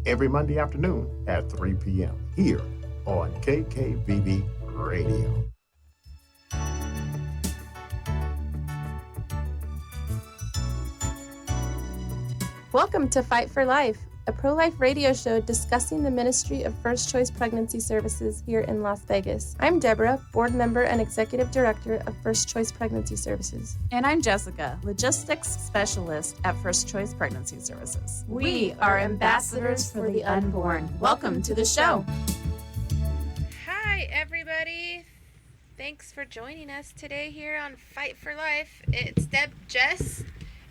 every Monday afternoon at 3 p.m. here on KKVB Radio. Welcome to Fight for Life, a pro-life radio show discussing the ministry of First Choice Pregnancy Services here in Las Vegas. I'm Deborah, board member and executive director of First Choice Pregnancy Services. And I'm Jessica, logistics specialist at First Choice Pregnancy Services. We are ambassadors for the unborn. Welcome to the show. Hi, everybody. Thanks for joining us today here on Fight for Life. It's Deb, Jess,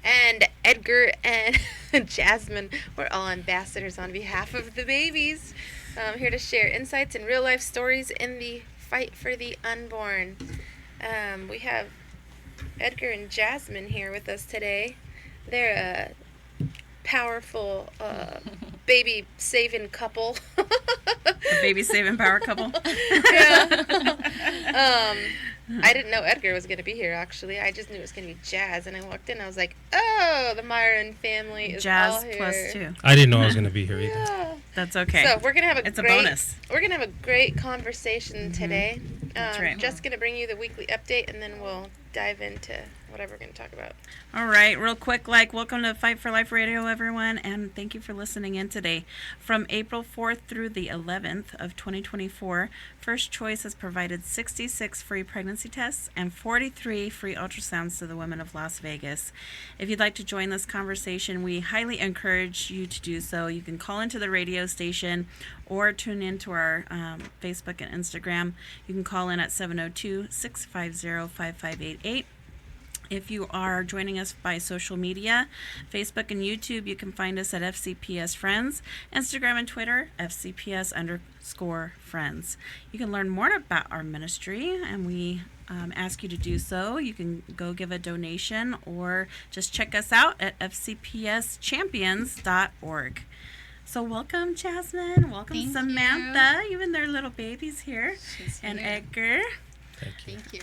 and Edgar and Jazmin. We're all ambassadors on behalf of the babies. Here to share insights and real-life stories in the fight for the unborn. We have Edgar and Jazmin here with us today. They're a powerful baby-saving couple. A baby-saving power couple. Yeah. I didn't know Edgar was going to be here, actually. I just knew it was going to be Jazz, and I walked in, I was like, oh, the Miron family is Jazz all here. plus 2. I didn't know I was going to be here either. Yeah. That's okay. So we're going to have a bonus. We're going to have a great conversation today. That's right. Just going to bring you the weekly update, and then we'll dive into whatever we're going to talk about. All right, real quick, welcome to Fight for Life Radio, everyone, and thank you for listening in today. From April 4th through the 11th of 2024, First Choice has provided 66 free pregnancy tests and 43 free ultrasounds to the women of Las Vegas. If you'd like to join this conversation, we highly encourage you to do so. You can call into the radio station or tune into our Facebook and Instagram. You can call in at 702-650-5588. If you are joining us by social media, Facebook and YouTube, you can find us at FCPS Friends, Instagram and Twitter, FCPS_Friends. You can learn more about our ministry, and we ask you to do so. You can go give a donation or just check us out at fcpschampions.org. So welcome, Jazmin. Welcome, Thank Samantha. Even their little babies here. And here. Edgar. Thank you.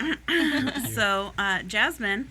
So Jazmin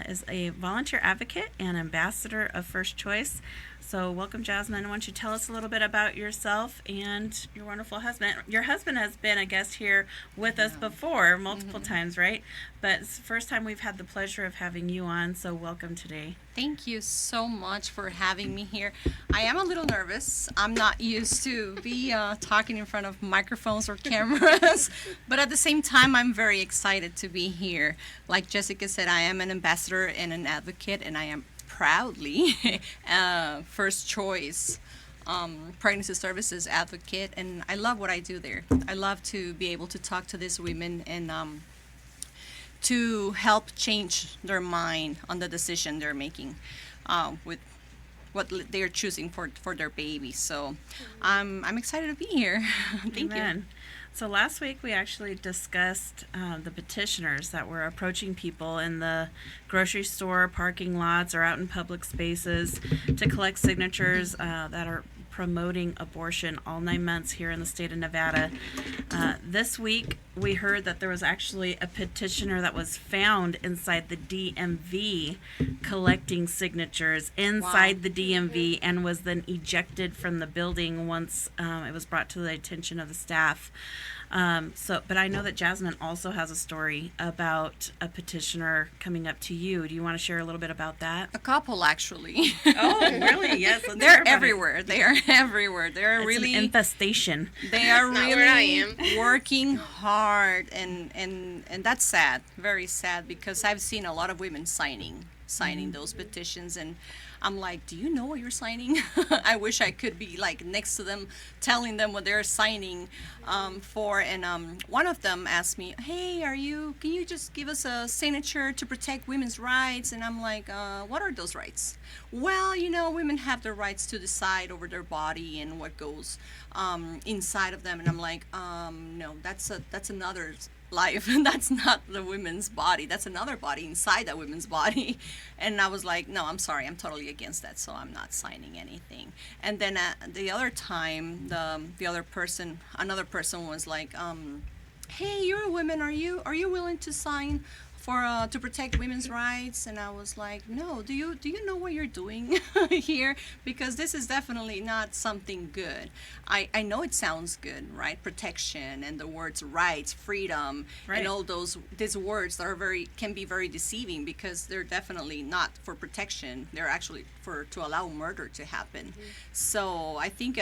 is a volunteer advocate and ambassador of First Choice. So welcome, Jazmin. Why don't you tell us a little bit about yourself and your wonderful husband? Your husband has been a guest here with us before, multiple times, right? But it's the first time we've had the pleasure of having you on, so welcome today. Thank you so much for having me here. I am a little nervous. I'm not used to be talking in front of microphones or cameras, but at the same time, I'm very excited to be here. Like Jessica said, I am an ambassador and an advocate, and I am proudly First Choice Pregnancy Services advocate, and I love what I do there. I love to be able to talk to these women and to help change their mind on the decision they're making with what they're choosing for their baby. So I'm excited to be here. Thank Amen. you. So last week we actually discussed the petitioners that were approaching people in the grocery store, parking lots, or out in public spaces to collect signatures that are promoting abortion all 9 months here in the state of Nevada. This week we heard that there was actually a petitioner that was found inside the DMV collecting signatures inside the DMV and was then ejected from the building once it was brought to the attention of the staff. But I know that Jazmin also has a story about a petitioner coming up to you. Do you want to share a little bit about that? A couple, actually. Oh, really? Yes. Let's hear They're about everywhere. They are everywhere. They're It's really an infestation. They are Not where I really am. working hard, and that's sad, very sad, because I've seen a lot of women signing those petitions, and I'm like, do you know what you're signing? I wish I could be like next to them, telling them what they're signing for. And one of them asked me, hey, can you just give us a signature to protect women's rights? And I'm like, what are those rights? Well, women have the rights to decide over their body and what goes inside of them. And I'm like, no, that's another life. That's not the women's body. That's another body inside that women's body. And I was like, no, I'm sorry, I'm totally against that, so I'm not signing anything. And then the other time, another person was like, hey, you're a woman, are you willing to sign for to protect women's rights, and I was like, no, do you know what you're doing here? Because this is definitely not something good. I know it sounds good, right? Protection and the words rights, freedom, Right. and all these words that can be very deceiving, because they're definitely not for protection. They're actually for to allow murder to happen. So I think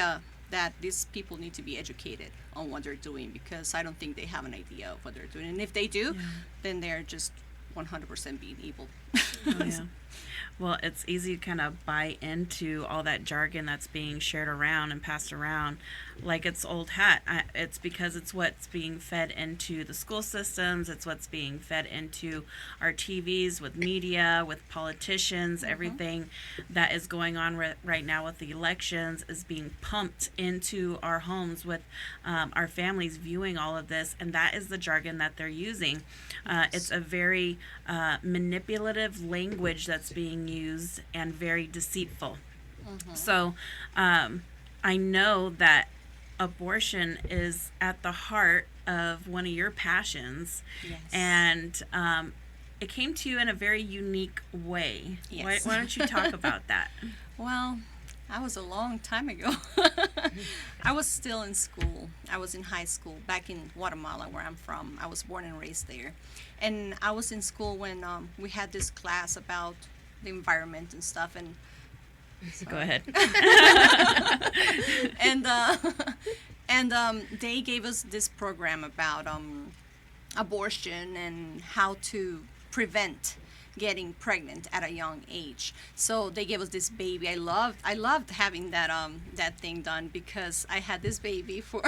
that these people need to be educated on what they're doing, because I don't think they have an idea of what they're doing. And if they do, Yeah. then they're just 100% being evil. Oh, yeah. Well, it's easy to kind of buy into all that jargon that's being shared around and passed around like it's old hat. It's because it's what's being fed into the school systems. It's what's being fed into our TVs with media, with politicians. Everything that is going on right now with the elections is being pumped into our homes with our families viewing all of this. And that is the jargon that they're using. It's a very manipulative language that's being used and very deceitful. So I know that abortion is at the heart of one of your passions, Yes. and it came to you in a very unique way. Yes. Why don't you talk about that? Well, that was a long time ago. I was still in school. I was in high school back in Guatemala, where I'm from. I was born and raised there. And I was in school when we had this class about the environment and stuff. And Go ahead. and they gave us this program about abortion and how to prevent getting pregnant at a young age. So they gave us this baby. I loved having that thing done, because I had this baby for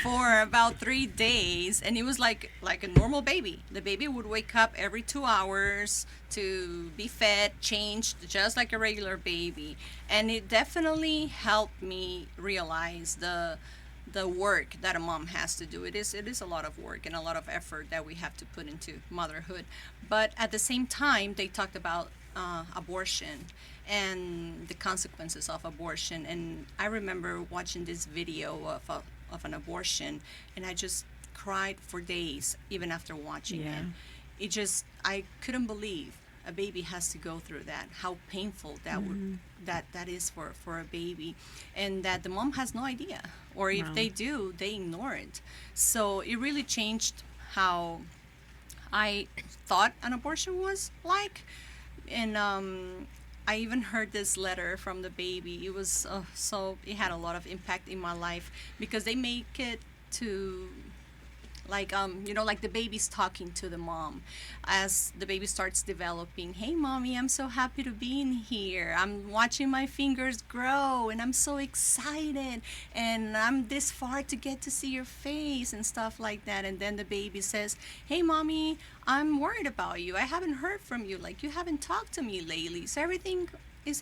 for about 3 days, and it was like a normal baby. The baby would wake up every 2 hours to be fed, changed, just like a regular baby. And it definitely helped me realize the work that a mom has to do. It is a lot of work and a lot of effort that we have to put into motherhood. But at the same time, they talked about abortion and the consequences of abortion. And I remember watching this video of an abortion, and I just cried for days even after watching Yeah. it. I couldn't believe a baby has to go through that, how painful that is for a baby, and that the mom has no idea, or if Wow. they do, they ignore it. So it really changed how I thought an abortion was like. And I even heard this letter from the baby. It was it had a lot of impact in my life, because they make it to like like the baby's talking to the mom as the baby starts developing. Hey mommy, I'm so happy to be in here. I'm watching my fingers grow, and I'm so excited, and I'm this far to get to see your face and stuff like that. And then the baby says, hey mommy, I'm worried about you. I haven't heard from you, like you haven't talked to me lately. Is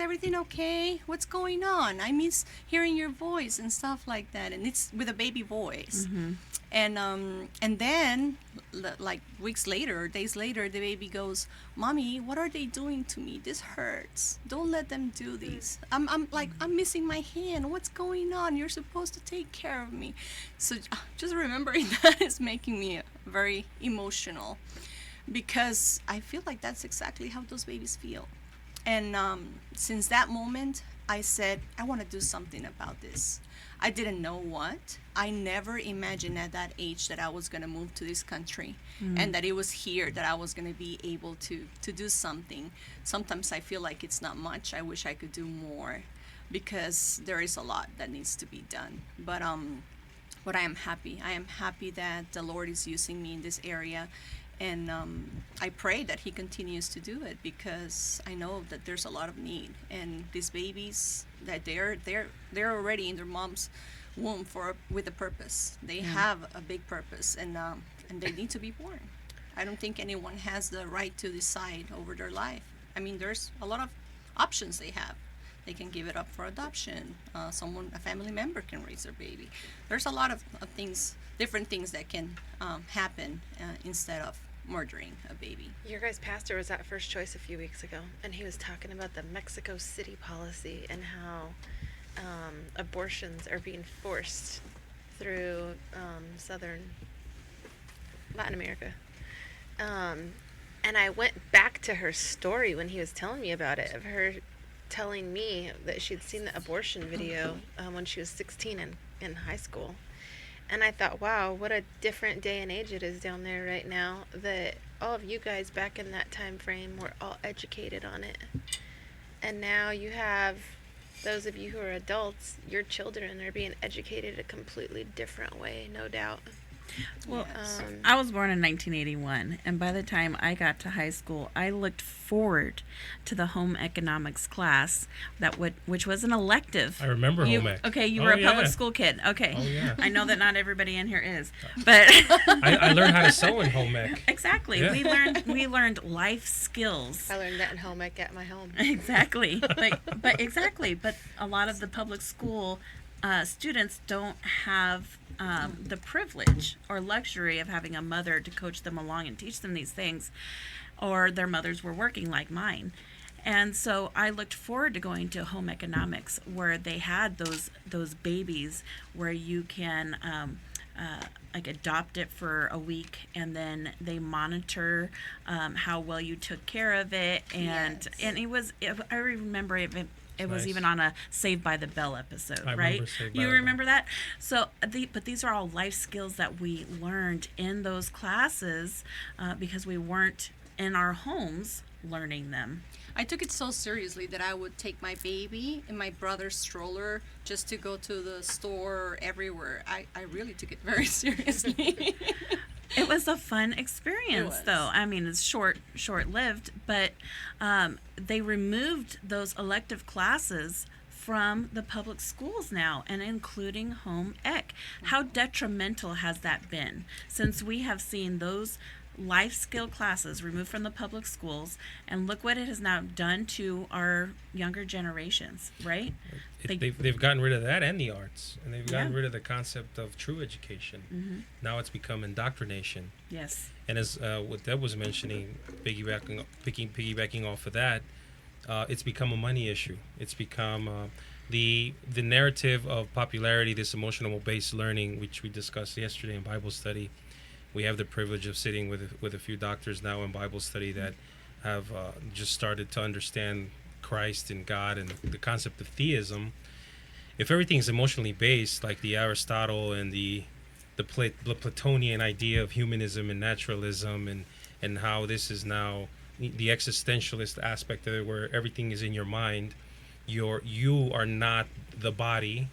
everything okay? What's going on? I miss hearing your voice and stuff like that. And it's with a baby voice. And then like weeks later, days later, the baby goes, mommy, what are they doing to me? This hurts. Don't let them do this. I'm missing my hand. What's going on? You're supposed to take care of me. So just remembering that is making me very emotional, because I feel like that's exactly how those babies feel. And since that moment, I said, I want to do something about this. I didn't know what. I never imagined at that age that I was going to move to this country, and that it was here that I was going to be able to do something. Sometimes I feel like it's not much. I wish I could do more, because there is a lot that needs to be done. But I am happy. I am happy that the Lord is using me in this area. And I pray that he continues to do it, because I know that there's a lot of need, and these babies, that they're already in their mom's womb with a purpose. They have a big purpose, and they need to be born. I don't think anyone has the right to decide over their life. I mean, there's a lot of options they have. They can give it up for adoption. A family member can raise their baby. There's a lot of things, different things that can happen instead of murdering a baby. Your guys' pastor was at First Choice a few weeks ago, and he was talking about the Mexico City policy and how abortions are being forced through southern Latin America. And I went back to her story when he was telling me about it, of her telling me that she'd seen the abortion video when she was 16 in high school. And I thought, wow, what a different day and age it is down there right now, that all of you guys back in that time frame were all educated on it. And now you have those of you who are adults, your children are being educated a completely different way, no doubt. Well, I was born in 1981, and by the time I got to high school, I looked forward to the home economics class which was an elective. I remember home ec. Okay, you were a public school kid. Okay. Oh, yeah. I know that not everybody in here is, but I learned how to sew in home ec. Exactly. Yeah. We learned life skills. I learned that in home ec at my home. Exactly. But a lot of the public school students don't have the privilege or luxury of having a mother to coach them along and teach them these things, or their mothers were working like mine. And so I looked forward to going to home economics, where they had those babies where you can like adopt it for a week, and then they monitor how well you took care of it, and I remember it was Nice. even on a Saved by the Bell episode, I right? remember Saved by You the remember that? So, but these are all life skills that we learned in those classes because we weren't in our homes learning them. I took it so seriously that I would take my baby in my brother's stroller just to go to the store or everywhere. I really took it very seriously. It was a fun experience, was. though. I mean, it's short-lived, but they removed those elective classes from the public schools now, and including home ec. How detrimental has that been, since we have seen those life skill classes removed from the public schools, and look what it has now done to our younger generations, right? They've gotten rid of that and the arts, and they've gotten Yeah. rid of the concept of true education. Mm-hmm. Now it's become indoctrination. Yes. And as what Deb was mentioning, piggybacking off of that, it's become a money issue. It's become the narrative of popularity, this emotional-based learning, which we discussed yesterday in Bible study. We have the privilege of sitting with a few doctors now in Bible study that have just started to understand Christ and God and the concept of theism. If everything is emotionally based, like the Aristotle and the Platonian idea of humanism and naturalism, and how this is now the existentialist aspect of it, where everything is in your mind, you are not the body,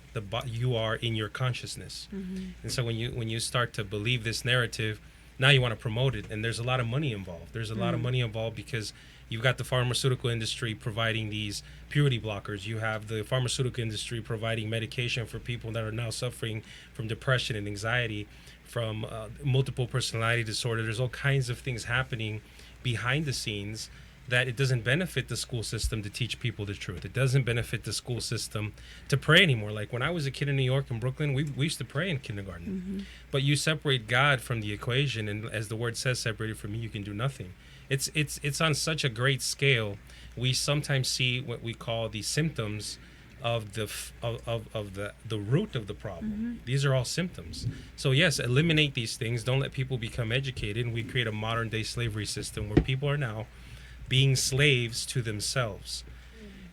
you are in your consciousness. Mm-hmm. And so when you start to believe this narrative, now you want to promote it, and there's a lot of money involved. There's a lot of money involved because you've got the pharmaceutical industry providing these purity blockers. You have the pharmaceutical industry providing medication for people that are now suffering from depression and anxiety, from multiple personality disorder. There's all kinds of things happening behind the scenes that it doesn't benefit the school system to teach people the truth. It doesn't benefit the school system to pray anymore. Like when I was a kid in New York and Brooklyn, we used to pray in kindergarten. Mm-hmm. But you separate God from the equation, and as the word says, separated from me, you can do nothing. It's on such a great scale. We sometimes see what we call the symptoms of the root of the problem. Mm-hmm. These are all symptoms. So yes, eliminate these things. Don't let people become educated, and we create a modern day slavery system where people are now being slaves to themselves.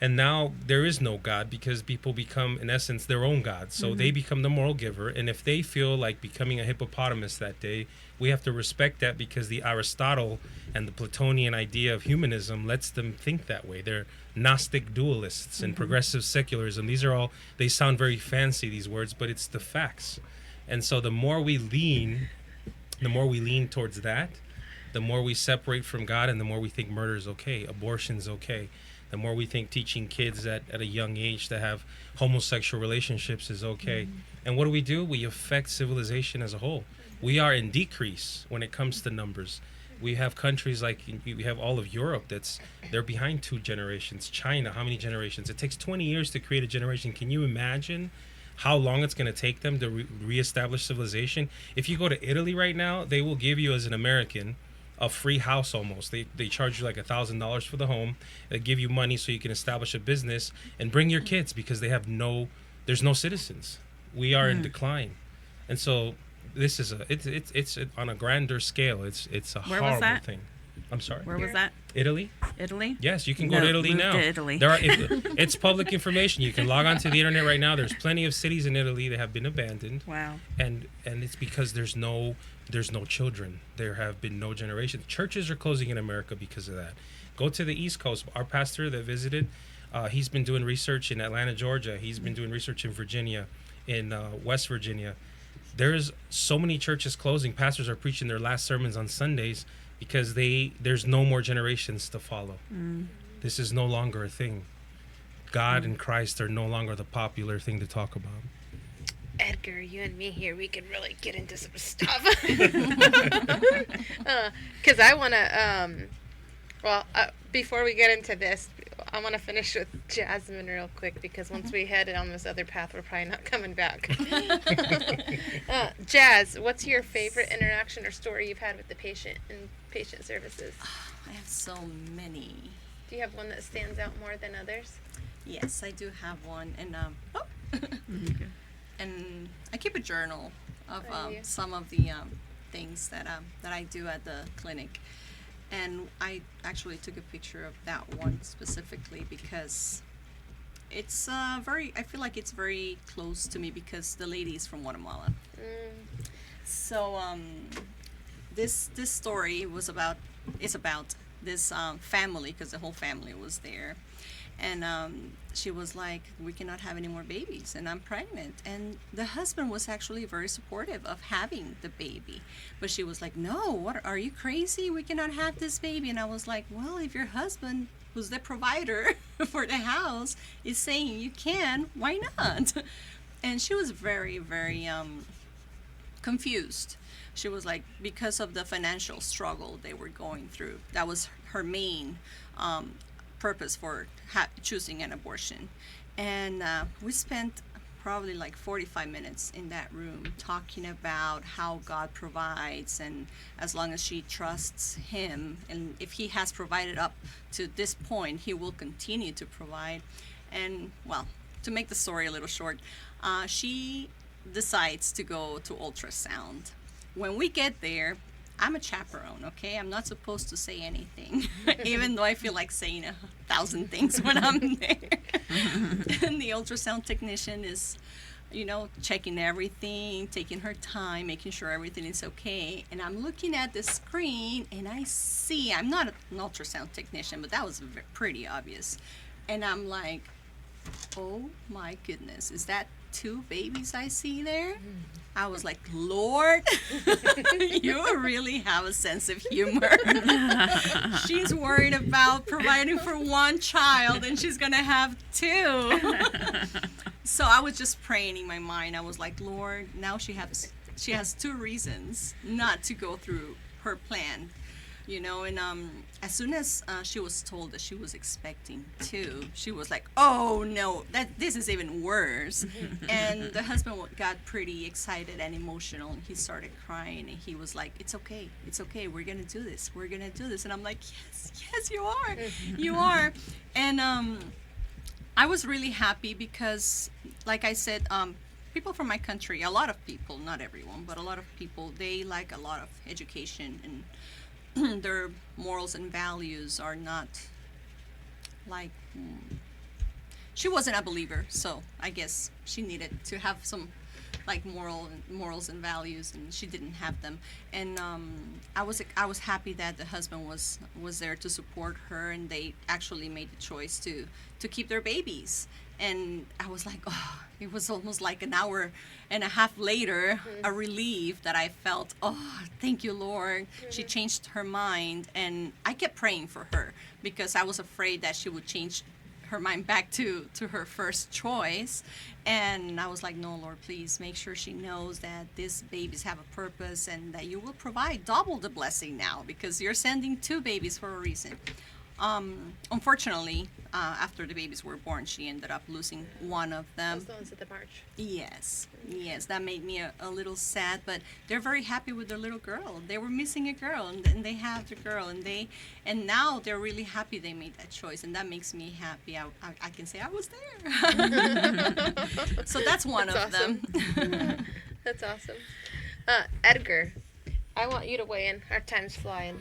And now there is no God, because people become, in essence, their own God. So they become the moral giver. And if they feel like becoming a hippopotamus that day, we have to respect that, because the Aristotle and the Platonian idea of humanism lets them think that way. They're Gnostic dualists and progressive secularism. These are all, they sound very fancy, these words, but it's the facts. And so the more we lean towards that, the more we separate from God, and the more we think murder is okay, abortion's okay. The more we think teaching kids at a young age to have homosexual relationships is okay. And what do? We affect civilization as a whole. We are in decrease when it comes to numbers. We have countries like, we have all of Europe they're behind 2 generations. China, how many generations? It takes 20 years to create a generation. Can you imagine how long it's going to take them to reestablish civilization? If you go to Italy right now, they will give you, as an American, a free house almost. They charge you like $1,000 for the home. They give you money so you can establish a business and bring your kids, because there's no citizens. We are in decline. And so this is it's on a grander scale. It's a Where was horrible that? thing. I'm sorry. Where was that? Italy? Italy? Yes, you can go No, to Italy move now. to Italy. It's public information. You can log onto the internet right now. There's plenty of cities in Italy that have been abandoned. Wow. And it's because there's no children. There have been no generations. Churches are closing in America because of that. Go to the East Coast. Our pastor that visited, he's been doing research in Atlanta, Georgia. He's been doing research in Virginia, in West Virginia. There's so many churches closing. Pastors are preaching their last sermons on Sundays because there's no more generations to follow. This is no longer a thing. God and Christ are no longer the popular thing to talk about. Edgar, you and me here, we could really get into some stuff. Because I want to, before we get into this, I want to finish with Jazmin real quick, because once we head on this other path, we're probably not coming back. Jazz, what's your favorite interaction or story you've had with the patient in patient services? I have so many. Do you have one that stands out more than others? Yes, I do have one, and and I keep a journal of some of the things that I do at the clinic, and I actually took a picture of that one specifically because it's I feel like it's very close to me because the lady is from Guatemala. So this story is about this family, because the whole family was there. And she was like, we cannot have any more babies, and I'm pregnant. And the husband was actually very supportive of having the baby. But she was like, no, what, are you crazy? We cannot have this baby. And I was like, well, if your husband, who's the provider for the house, is saying you can, why not? And she was very, very confused. She was like, because of the financial struggle they were going through, that was her main purpose for choosing an abortion. And we spent probably like 45 minutes in that room talking about how God provides, and as long as she trusts him, and if he has provided up to this point, he will continue to provide. And well, to make the story a little short, she decides to go to ultrasound. When we get there, I'm a chaperone, okay? I'm not supposed to say anything, even though I feel like saying 1,000 things when I'm there. And the ultrasound technician is, checking everything, taking her time, making sure everything is okay. And I'm looking at the screen, and I see, I'm not an ultrasound technician, but that was pretty obvious. And I'm like, oh my goodness, is that 2 babies I see there? I was like, Lord, you really have a sense of humor. She's worried about providing for 1 child, and she's gonna have 2. So I was just praying in my mind. I was like, Lord, now she has 2 reasons not to go through her plan. And as soon as she was told that she was expecting 2, she was like, oh no, this is even worse. And the husband got pretty excited and emotional, and he started crying, and he was like, it's okay, we're gonna do this, and I'm like, yes, you are. And I was really happy because, like I said, people from my country, a lot of people, not everyone, but a lot of people, they like a lot of education, and their morals and values are not like, she wasn't a believer, so I guess she needed to have some like morals and values, and she didn't have them. And I was happy that the husband was there to support her, and they actually made the choice to keep their babies. And I was like, oh, it was almost like an hour and a half later, a relief that I felt, oh, thank you, Lord. She changed her mind, and I kept praying for her because I was afraid that she would change her mind back to her first choice. And I was like, no, Lord, please make sure she knows that these babies have a purpose, and that you will provide double the blessing now, because you're sending 2 babies for a reason. Unfortunately, after the babies were born, she ended up losing one of them. Those ones at the march. Yes, that made me a little sad, but they're very happy with their little girl. They were missing a girl, and they have the girl, and now they're really happy they made that choice, and that makes me happy. I can say I was there. So that's one of awesome. them. That's awesome. Edgar, I want you to weigh in. Our time's flying.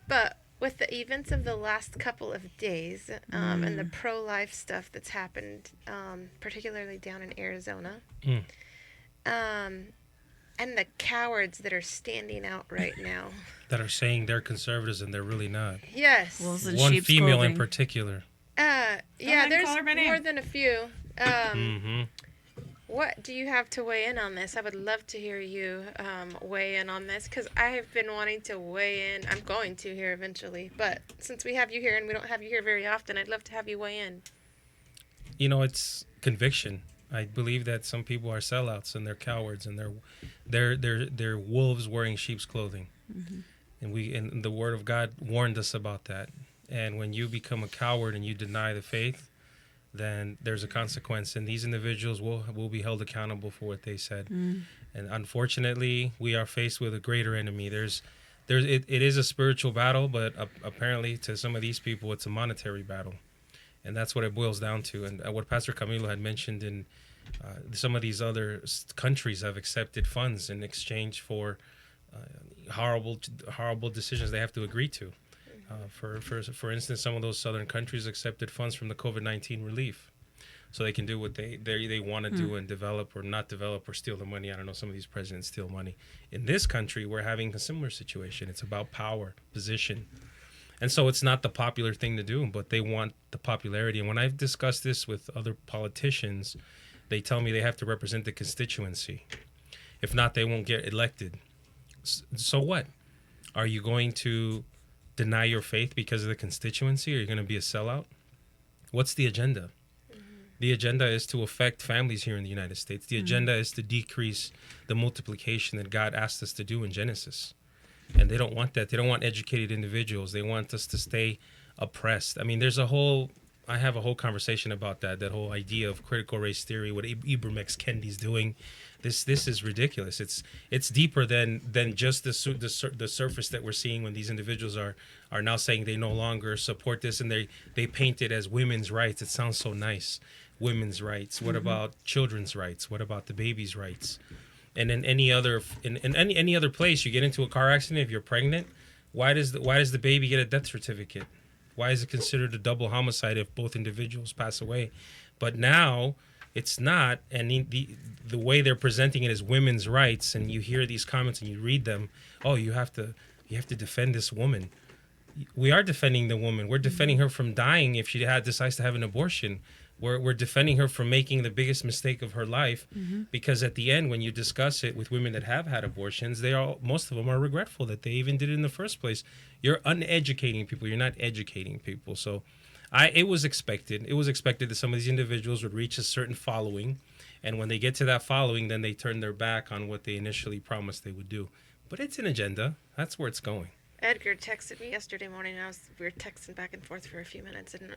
But with the events of the last couple of days and the pro-life stuff that's happened, particularly down in Arizona, and the cowards that are standing out right now. That are saying they're conservatives and they're really not. Yes. Wolves in One sheep's female clothing. in particular. Yeah, ahead and there's call her by name. more than a few. Mm-hmm. What do you have to weigh in on this? I would love to hear you weigh in on this, because I have been wanting to weigh in. I'm going to here eventually, but since we have you here and we don't have you here very often, I'd love to have you weigh in. You know, it's conviction. I believe that some people are sellouts and they're cowards and they're wolves wearing sheep's clothing. And the Word of God warned us about that. And when you become a coward and you deny the faith, then there's a consequence, and these individuals will be held accountable for what they said. And unfortunately, we are faced with a greater enemy. It is a spiritual battle, but apparently to some of these people, it's a monetary battle, and that's what it boils down to. And what Pastor Camilo had mentioned in some of these other countries have accepted funds in exchange for horrible decisions they have to agree to. For instance, some of those southern countries accepted funds from the COVID-19 relief, so they can do what they want to do and develop or not develop or steal the money. I don't know, some of these presidents steal money. In this country, we're having a similar situation. It's about power, position. And so it's not the popular thing to do, but they want the popularity. And when I've discussed this with other politicians, they tell me they have to represent the constituency. If not, they won't get elected. So what? Are you going to deny your faith because of the constituency? Are you going to be a sellout? What's the agenda? The agenda is to affect families here in the United States. The agenda is to decrease the multiplication that God asked us to do in Genesis. And they don't want that. They don't want educated individuals. They want us to stay oppressed. I mean, I have a whole conversation about that whole idea of critical race theory, what Ibram X. Kendi's doing. This is ridiculous. It's deeper than just the surface that we're seeing when these individuals are now saying they no longer support this, and they paint it as women's rights. It sounds so nice. Women's rights. What about children's rights? What about the baby's rights? And in any other place, you get into a car accident, if you're pregnant, why does the baby get a death certificate? Why is it considered a double homicide if both individuals pass away? But now it's not, and the way they're presenting it is women's rights, and you hear these comments and you read them. Oh, you have to defend this woman. We are defending the woman. We're defending her from dying if she decides to have an abortion. We're defending her from making the biggest mistake of her life, because at the end, when you discuss it with women that have had abortions, most of them are regretful that they even did it in the first place. You're uneducating people. You're not educating people. So it was expected. It was expected that some of these individuals would reach a certain following, and when they get to that following, then they turn their back on what they initially promised they would do. But it's an agenda. That's where it's going. Edgar texted me yesterday morning. We were texting back and forth for a few minutes, and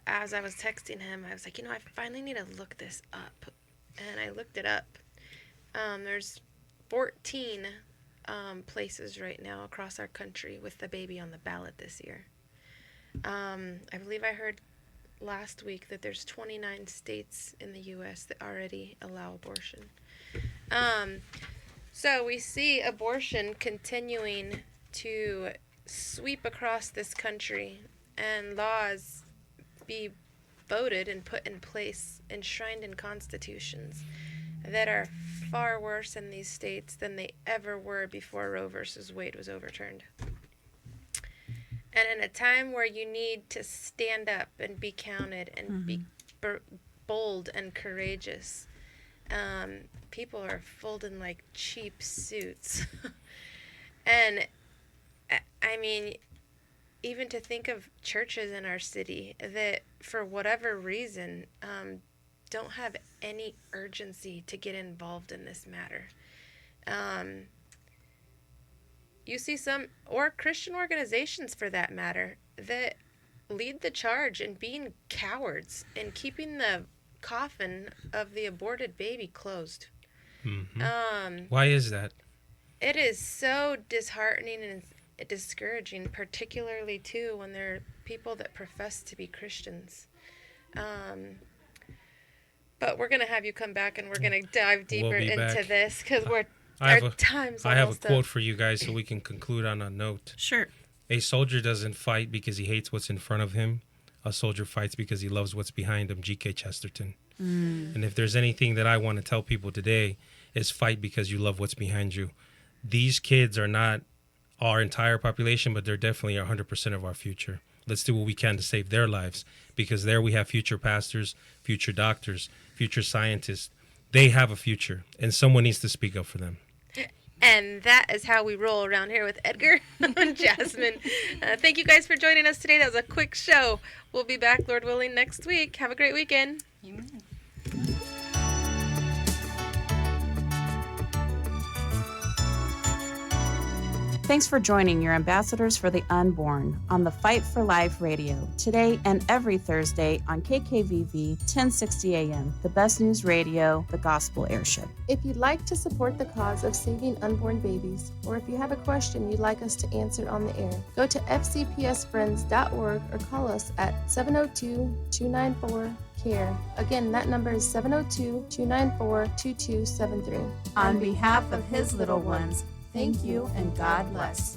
as I was texting him, I was like, I finally need to look this up. And I looked it up. There's 14 places right now across our country with the baby on the ballot this year. I believe I heard last week that there's 29 states in the U.S. that already allow abortion. So we see abortion continuing to sweep across this country, and laws be voted and put in place, enshrined in constitutions that are far worse in these states than they ever were before Roe versus Wade was overturned. And in a time where you need to stand up and be counted and be bold and courageous, people are folding like cheap suits. And I mean, even to think of churches in our city that, for whatever reason, don't have any urgency to get involved in this matter. You see or Christian organizations for that matter, that lead the charge in being cowards and keeping the coffin of the aborted baby closed. Why is that? It is so disheartening and discouraging, particularly too when there are people that profess to be Christians. But we're going to have you come back and we're going to dive deeper be into back. this because I have our a, time's I have a almost quote up. for you guys so we can conclude on a note. Sure. A soldier doesn't fight because he hates what's in front of him. A soldier fights because he loves what's behind him. G.K. Chesterton. And if there's anything that I want to tell people today is fight because you love what's behind you. These kids are not our entire population, but they're definitely 100% of our future. Let's do what we can to save their lives, because there we have future pastors, future doctors, future scientists. They have a future, and someone needs to speak up for them. And that is how we roll around here with Edgar and Jazmin. Thank you guys for joining us today. That was a quick show. We'll be back, Lord willing, next week. Have a great weekend. Amen. Thanks for joining your ambassadors for the unborn on the Fight for Life radio today and every Thursday on KKVV 1060 AM, the best news radio, the gospel airship. If you'd like to support the cause of saving unborn babies, or if you have a question you'd like us to answer on the air, go to fcpsfriends.org or call us at 702-294-CARE. Again, that number is 702-294-2273. On behalf of his little ones, thank you and God bless.